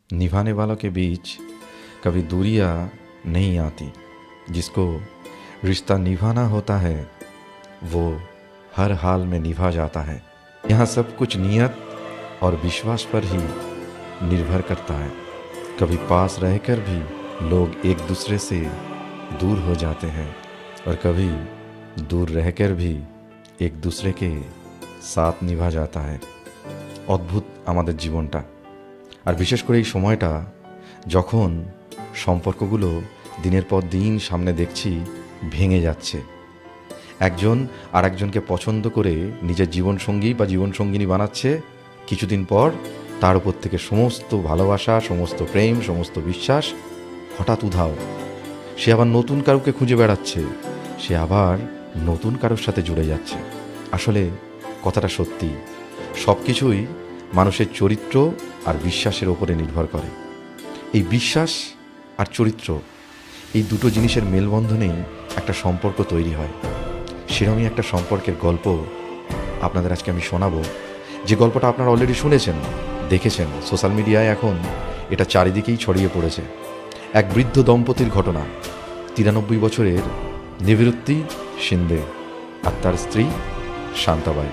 निभाने वालों के बीच कभी दूरियां नहीं आती। जिसको रिश्ता निभाना होता है वो हर हाल में निभा जाता है। यहाँ सब कुछ नियत और विश्वास पर ही निर्भर करता है। कभी पास रहकर भी लोग एक दूसरे से दूर हो जाते हैं और कभी दूर रहकर भी एक दूसरे के साथ निभा जाता है। অদ্ভুত আমাদের জীবনটা। আর বিশেষ করে এই সময়টা যখন সম্পর্কগুলো দিনের পর দিন সামনে দেখছি ভেঙে যাচ্ছে। একজন আর একজনকে পছন্দ করে নিজের জীবনসঙ্গী বা জীবনসঙ্গিনী বানাচ্ছে, কিছুদিন পর তার উপর থেকে সমস্ত ভালোবাসা, সমস্ত প্রেম, সমস্ত বিশ্বাস হঠাৎ উধাও। সে আবার নতুন কাউকে খুঁজে বেড়াচ্ছে, সে আবার নতুন কারোর সাথে জুড়ে যাচ্ছে। আসলে কথাটা সত্যি, সব কিছুই মানুষের চরিত্র আর বিশ্বাসের ওপরে নির্ভর করে। এই বিশ্বাস আর চরিত্র, এই দুটো জিনিসের মেলবন্ধনেই একটা সম্পর্ক তৈরি হয়। সেরকমই একটা সম্পর্কের গল্প আপনাদের আজকে আমি শোনাবো, যে গল্পটা আপনারা অলরেডি শুনেছেন, দেখেছেন। সোশ্যাল মিডিয়ায় এখন এটা চারিদিকেই ছড়িয়ে পড়েছে। এক বৃদ্ধ দম্পতির ঘটনা। 93 বছরের নিবৃত্তি শিন্দে আর তার স্ত্রী শান্তাবাই।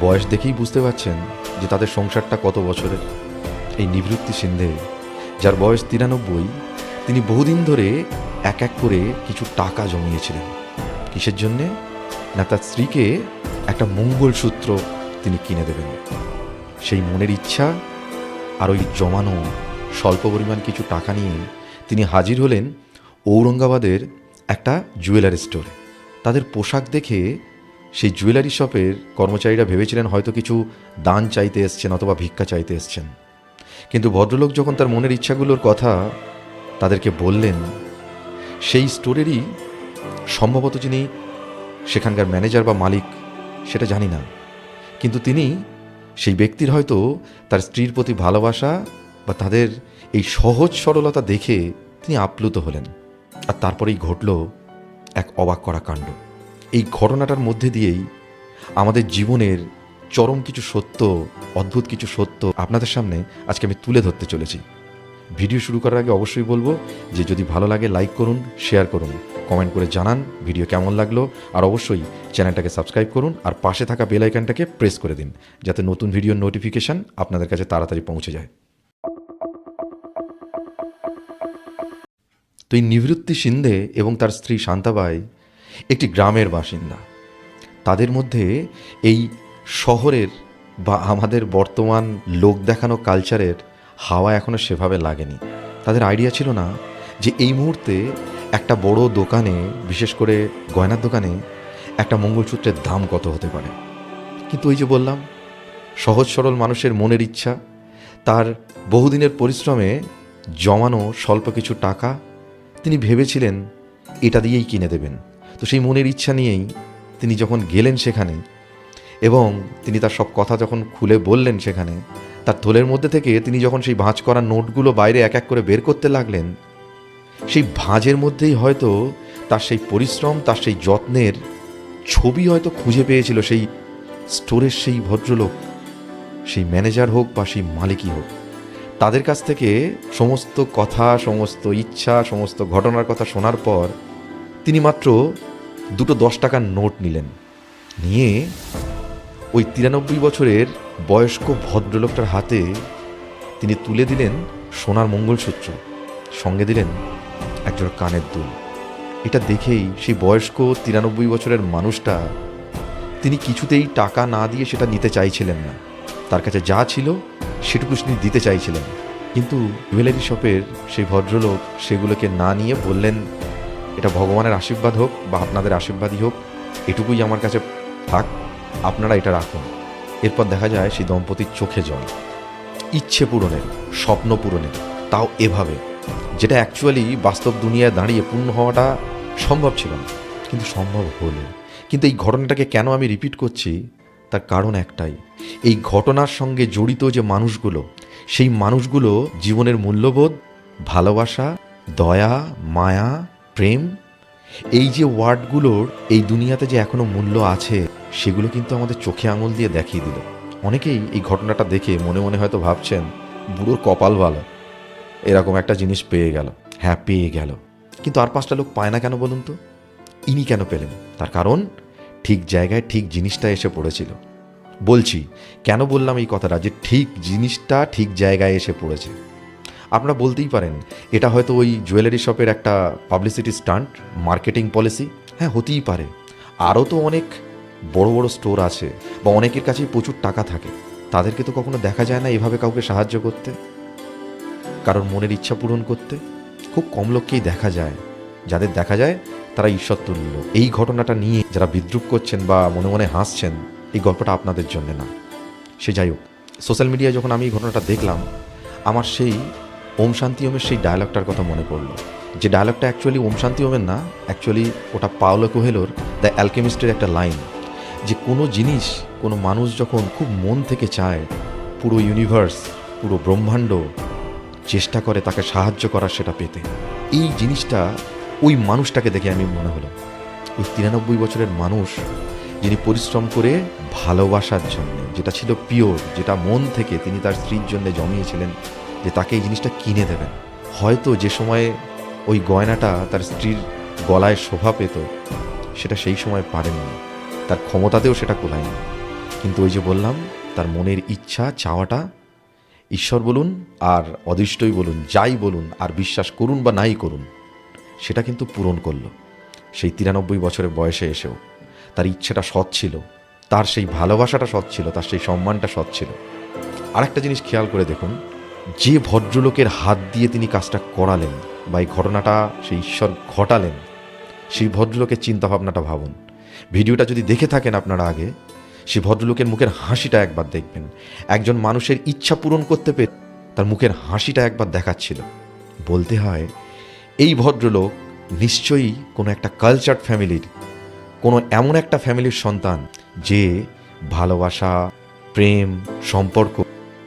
বয়স দেখেই বুঝতে পারছেন যে তাদের সংসারটা কত বছরের। এই নিবৃত্তি শিন্দে, যার বয়স 93, তিনি বহুদিন ধরে এক এক করে কিছু টাকা জমিয়েছিলেন। কিসের জন্যে? না, তার স্ত্রীকে একটা মঙ্গলসূত্র তিনি কিনে দেবেন। সেই মনের ইচ্ছা আর ওই জমানো স্বল্প পরিমাণ কিছু টাকা নিয়ে তিনি হাজির হলেন ঔরঙ্গাবাদের একটা জুয়েলারি স্টোরে। তাদের পোশাক দেখে সেই জুয়েলারি শপের কর্মচারীরা ভেবেছিলেন হয়তো কিছু দান চাইতে এসছেন অথবা ভিক্ষা চাইতে এসছেন। কিন্তু ভদ্রলোক যখন তার মনের ইচ্ছাগুলোর কথা তাদেরকে বললেন, সেই স্টোরেরই সম্ভবত যিনি সেখানকার ম্যানেজার বা মালিক সেটা জানি না, কিন্তু তিনি সেই ব্যক্তির হয়তো তার স্ত্রীর প্রতি ভালোবাসা বা তাদের এই সহজ সরলতা দেখে তিনি আপ্লুত হলেন। আর তারপরেই ঘটল এক অবাক করা কাণ্ড। এই ঘটনাটার মধ্যে দিয়েই আমাদের জীবনের চরম কিছু সত্য, অদ্ভুত কিছু সত্য আপনাদের সামনে আজকে আমি তুলে ধরতে চলেছি। ভিডিও শুরু করার আগে অবশ্যই বলবো যে যদি ভালো লাগে লাইক করুন, শেয়ার করুন, কমেন্ট করে জানান ভিডিও কেমন লাগলো, আর অবশ্যই চ্যানেলটাকে সাবস্ক্রাইব করুন আর পাশে থাকা বেল আইকনটাকে প্রেস করে দিন, যাতে নতুন ভিডিওর নোটিফিকেশান আপনাদের কাছে তাড়াতাড়ি পৌঁছে যায়। তো এই নিবৃত্তি শিন্দে এবং তার স্ত্রী শান্তাবাই একটি গ্রামের বাসিন্দা। তাদের মধ্যে এই শহরের বা আমাদের বর্তমান লোক দেখানো কালচারের হাওয়া এখনও সেভাবে লাগেনি। তাদের আইডিয়া ছিল না যে এই মুহূর্তে একটা বড় দোকানে, বিশেষ করে গয়নার দোকানে, একটা মঙ্গলসূত্রের দাম কত হতে পারে। কিন্তু ওই যে বললাম, সহজ সরল মানুষের মনের ইচ্ছা, তার বহুদিনের পরিশ্রমে জমানো স্বল্প কিছু টাকা, তিনি ভেবেছিলেন এটা দিয়েই কিনে দেবেন। তো সেই মনের ইচ্ছা নিয়েই তিনি যখন গেলেন সেখানে এবং তিনি তার সব কথা যখন খুলে বললেন সেখানে, তার থলের মধ্যে থেকে তিনি যখন সেই ভাঁজ করা নোটগুলো বাইরে এক এক করে বের করতে লাগলেন, সেই ভাঁজের মধ্যেই হয়তো তার সেই পরিশ্রম, তার সেই যত্নের ছবি হয়তো খুঁজে পেয়েছিল সেই স্টোরের সেই ভদ্রলোক, সেই ম্যানেজার হোক বা সেই মালিকই হোক। তাদের কাছ থেকে সমস্ত কথা, সমস্ত ইচ্ছা, সমস্ত ঘটনার কথা শোনার পর তিনি মাত্র দুটো 10 টাকার নোট নিলেন। নিয়ে ওই 93 বছরের বয়স্ক ভদ্রলোকটার হাতে তিনি তুলে দিলেন সোনার মঙ্গলসূত্র, সঙ্গে দিলেন একজোড়া কানের দুল। এটা দেখেই সেই বয়স্ক 93 বছরের মানুষটা, তিনি কিছুতেই টাকা না দিয়ে সেটা নিতে চাইছিলেন না। তার কাছে যা ছিল সেটুকু তিনি দিতে চাইছিলেন। কিন্তু জুয়েলারি শপের সেই ভদ্রলোক সেগুলোকে না নিয়ে বললেন, এটা ভগবানের আশীর্বাদ হোক বা আপনাদের আশীর্বাদই হোক, এটুকুই আমার কাছে থাক, আপনারা এটা রাখুন। এরপর দেখা যায় সেই দম্পতির চোখে জল। ইচ্ছে পূরণের, স্বপ্ন পূরণের, তাও এভাবে, যেটা অ্যাকচুয়ালি বাস্তব দুনিয়ায় দাঁড়িয়ে পূর্ণ হওয়াটা সম্ভব ছিল না, কিন্তু সম্ভব হলো। কিন্তু এই ঘটনাটাকে কেন আমি রিপিট করছি, তার কারণ একটাই, এই ঘটনার সঙ্গে জড়িত যে মানুষগুলো, সেই মানুষগুলো জীবনের মূল্যবোধ, ভালোবাসা, দয়া, মায়া, প্রেম, এই যে ওয়ার্ডগুলোর এই দুনিয়াতে যে এখনো মূল্য আছে, সেগুলো কিন্তু আমাদের চোখে আঙুল দিয়ে দেখিয়ে দিল। অনেকেই এই ঘটনাটা দেখে মনে মনে হয়তো ভাবছেন বুড়োর কপাল ভালো, এরকম একটা জিনিস পেয়ে গেল। হ্যাঁ, পেয়ে গেল, কিন্তু আর 5টা লোক পায় না কেন বলুন তো? ইনি কেন পেলেন? তার কারণ ঠিক জায়গায় ঠিক জিনিসটা এসে পড়েছিল। বলছি, কেন বললাম এই কথাটা, যে ঠিক জিনিসটা ঠিক জায়গায় এসে পড়েছে। আপনারা বলতেই পারেন এটা হয়তো ওই জুয়েলারি শপের একটা পাবলিসিটি স্টান্ট, মার্কেটিং পলিসি। হ্যাঁ, হতেই পারে। আরও তো অনেক বড় বড় স্টোর আছে, বা অনেকের কাছেই প্রচুর টাকা থাকে, তাদেরকে তো কখনো দেখা যায় না এভাবে কাউকে সাহায্য করতে, কারোর মনের ইচ্ছা পূরণ করতে। খুব কম লোককেই দেখা যায়, যাদের দেখা যায় তারা ঈশ্বর তুল্য। এই ঘটনাটা নিয়ে যারা বিদ্রুপ করছেন বা মনে মনে হাসছেন, এই গল্পটা আপনাদের জন্য না। সে যাই হোক, সোশ্যাল মিডিয়ায় যখন আমি এই ঘটনাটা দেখলাম, আমার সেই ওম শান্তি ওমের সেই ডায়লগটার কথা মনে পড়লো। যে ডায়লগটা অ্যাকচুয়ালি ওম শান্তি ওমের না, অ্যাকচুয়ালি ওটা পাওলো কোহেলোর দ্য অ্যালকেমিস্টের একটা লাইন, যে কোনো জিনিস, কোনো মানুষ যখন খুব মন থেকে চায়, পুরো ইউনিভার্স, পুরো ব্রহ্মাণ্ড চেষ্টা করে তাকে সাহায্য করার সেটা পেতে। এই জিনিসটা ওই মানুষটাকে দেখে আমি মনে হলো, ওই 93 বছরের মানুষ যিনি পরিশ্রম করে ভালোবাসার জন্য, যেটা ছিল পিওর, যেটা মন থেকে তিনি তার স্ত্রীর জন্য জমিয়েছিলেন, যে তাকে এই জিনিসটা কিনে দেবেন। হয়তো যে সময়ে ওই গয়নাটা তার স্ত্রীর গলায় শোভা পেত, সেটা সেই সময় পারেননি, তার ক্ষমতাতেও সেটা কোলায়নি। কিন্তু ওই যে বললাম, তার মনের ইচ্ছা, চাওয়াটা, ঈশ্বর বলুন আর অদৃষ্টই বলুন, যাই বলুন আর বিশ্বাস করুন বা নাই করুন, সেটা কিন্তু পূরণ করলো। সেই 93 বছরের বয়সে এসেও তার ইচ্ছেটা সৎ ছিল, তার সেই ভালোবাসাটা সৎ ছিল, তার সেই সম্মানটা সৎ ছিল। আরেকটা জিনিস খেয়াল করে দেখুন, যে ভদ্রলোকের হাত দিয়ে তিনি কাজটা করালেন বা এই ঘটনাটা সেই ঈশ্বর ঘটালেন, সেই ভদ্রলোকের চিন্তাভাবনাটা ভাবুন। ভিডিওটা যদি দেখে থাকেন আপনারা আগে, সেই ভদ্রলোকের মুখের হাসিটা একবার দেখবেন। একজন মানুষের ইচ্ছা পূরণ করতে পেরে তার মুখের হাসিটা একবার দেখাচ্ছিল। বলতে হয় এই ভদ্রলোক নিশ্চয়ই কোনো একটা কালচার্ড ফ্যামিলির, কোনো এমন একটা ফ্যামিলির সন্তান, যে ভালোবাসা, প্রেম, সম্পর্ক,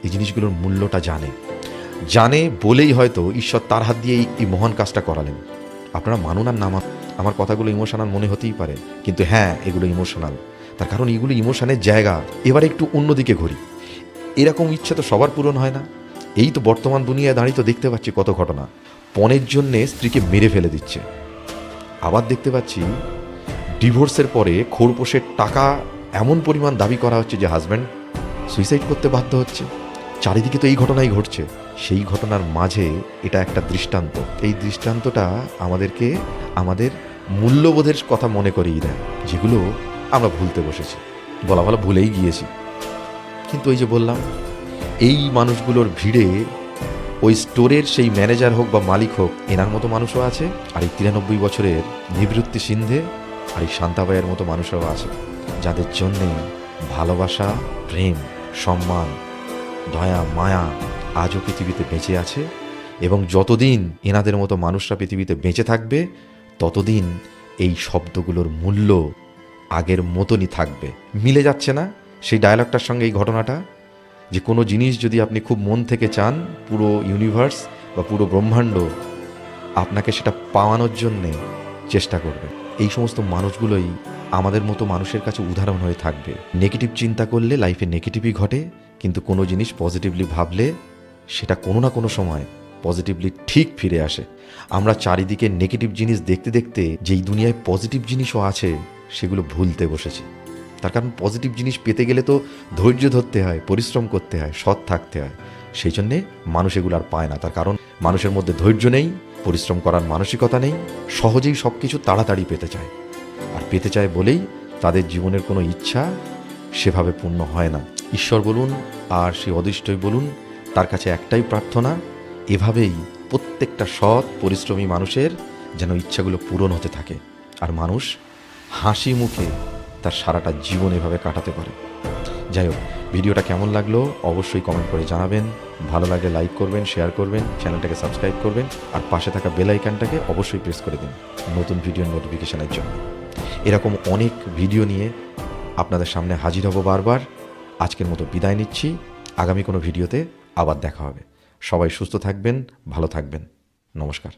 এই জিনিসগুলোর মূল্যটা জানে বলেই হয়তো ঈশ্বর তার হাত দিয়েই এই মহান কাজটা করালেন। আপনারা মানুন আর না মানুন, আমার কথাগুলো ইমোশনাল মনে হতেই পারে, কিন্তু হ্যাঁ, এগুলো ইমোশনাল। তার কারণ এগুলো ইমোশনের জায়গা। এবারে একটু অন্যদিকে ঘুরি। এরকম ইচ্ছা তো সবার পূরণ হয় না। এই তো বর্তমান দুনিয়ায় দাঁড়িয়ে তো দেখতে পাচ্ছি কত ঘটনা। পণের জন্যে স্ত্রীকে মেরে ফেলে দিচ্ছে। আবার দেখতে পাচ্ছি ডিভোর্সের পরে খোরপোশের টাকা এমন পরিমাণ দাবি করা হচ্ছে যে হাজব্যান্ড সুইসাইড করতে বাধ্য হচ্ছে। চারিদিকে তো এই ঘটনাই ঘটছে। সেই ঘটনার মাঝে এটা একটা দৃষ্টান্ত। এই দৃষ্টান্তটা আমাদেরকে আমাদের মূল্যবোধের কথা মনে করিয়ে দেয়, যেগুলো আমরা ভুলতে বসেছি, বলা ভালো ভুলেই গিয়েছি। কিন্তু ওই যে বললাম, এই মানুষগুলোর ভিড়ে ওই স্টোরের সেই ম্যানেজার হোক বা মালিক হোক, এনার মতো মানুষও আছে, আর এই 93 বছরের নিবৃত্তি সিন্ধে আর এই শান্তাবাইয়ের মতো মানুষরাও আছে, যাদের জন্যে ভালোবাসা, প্রেম, সম্মান, দয়া, মায়া আজও পৃথিবীতে বেঁচে আছে। এবং যতদিন এনাদের মতো মানুষরা পৃথিবীতে বেঁচে থাকবে, ততদিন এই শব্দগুলোর মূল্য আগের মতনই থাকবে। মিলে যাচ্ছে না সেই ডায়লগটার সঙ্গে এই ঘটনাটা? যে কোনো জিনিস যদি আপনি খুব মন থেকে চান, পুরো ইউনিভার্স বা পুরো ব্রহ্মাণ্ড আপনাকে সেটা পাওয়ানোর জন্যে চেষ্টা করবে। এই সমস্ত মানুষগুলোই আমাদের মতো মানুষের কাছে উদাহরণ হয়ে থাকবে। নেগেটিভ চিন্তা করলে লাইফে নেগেটিভই ঘটে, কিন্তু কোনো জিনিস পজিটিভলি ভাবলে সেটা কোনো না কোনো সময় পজিটিভলি ঠিক ফিরে আসে। আমরা চারিদিকে নেগেটিভ জিনিস দেখতে দেখতে যেই দুনিয়ায় পজিটিভ জিনিসও আছে, সেগুলো ভুলতে বসেছি। তার কারণ পজিটিভ জিনিস পেতে গেলে তো ধৈর্য ধরতে হয়, পরিশ্রম করতে হয়, সৎ থাকতে হয়। সেই জন্যে মানুষ এগুলো আর পায় না। তার কারণ মানুষের মধ্যে ধৈর্য নেই, পরিশ্রম করার মানসিকতা নেই, সহজেই সব কিছু তাড়াতাড়ি পেতে চায়। আর পেতে চায় বলেই তাদের জীবনের কোনো ইচ্ছা সেভাবে পূর্ণ হয় না। ঈশ্বর বলুন আর সেই অদৃষ্টই বলুন, তার কাছে একটাই প্রার্থনা, এভাবেই প্রত্যেকটা সৎ পরিশ্রমী মানুষের যেন ইচ্ছাগুলো পূরণ হতে থাকে, আর মানুষ হাসি মুখে তার সারাটা জীবন এভাবে কাটাতে পারে। যাই হোক, ভিডিওটা কেমন লাগলো অবশ্যই কমেন্ট করে জানাবেন। ভালো লাগলে লাইক করবেন, শেয়ার করবেন, চ্যানেলটাকে সাবস্ক্রাইব করবেন, আর পাশে থাকা বেল আইকনটাকে অবশ্যই প্রেস করে দিন নতুন ভিডিওর নোটিফিকেশনের জন্য। এরকম অনেক ভিডিও নিয়ে আপনাদের সামনে হাজির হব বারবার। আজকের মতো বিদায় নিচ্ছি। আগামী কোনো ভিডিওতে আবার দেখা হবে। সবাই সুস্থ থাকবেন, ভালো থাকবেন। নমস্কার।